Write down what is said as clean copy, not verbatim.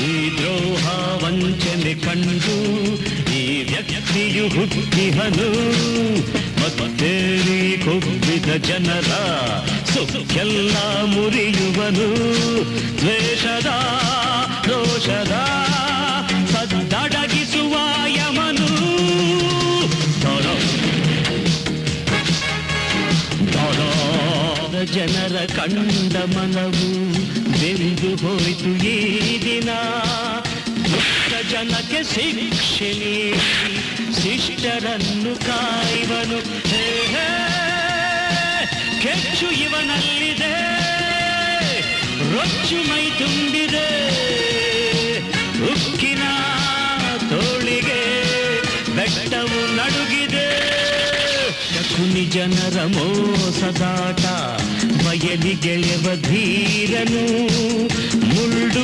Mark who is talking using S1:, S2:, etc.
S1: ಈ ದ್ರೋಹ ವಂಚನೆ ಕಂಡು ಈ ವ್ಯಕ್ತಿಯು ಹುಟ್ಟಿಹನು ಮತ್ತೇರಿ ಕೊಬ್ಬಿದ ಜನರ ಸುಖೆಲ್ಲ ಮುರಿಯುವನು ದ್ವೇಷದ ರೋಷದ ಸದ್ದಡಗಿಸುವ ಯಮನು ಜನರ ಕಂಡ ಮನವು ಬೆಂದು ಹೋಯಿತು ಈ ದಿನ ದುಷ್ಟ ಜನಕ್ಕೆ ಶಿಕ್ಷೆ ನೀಡಿ ಶಿಷ್ಟರನ್ನು ಕಾಯುವನು ಕೆಚ್ಚು ಇವನಲ್ಲಿದೆ ರೊಚ್ಚು ಮೈ ತುಂಬಿದೆ ಉಕ್ಕಿನ ತೋಳಿಗೆ ಬೆಟ್ಟವು ನಡುಗಿದೆ ಶಕುನಿ ಜನರ ಮೋಸದಾಟ ಬಯಲಿಗೆಳೆವ ಧೀರನು ಮುಳ್ಳು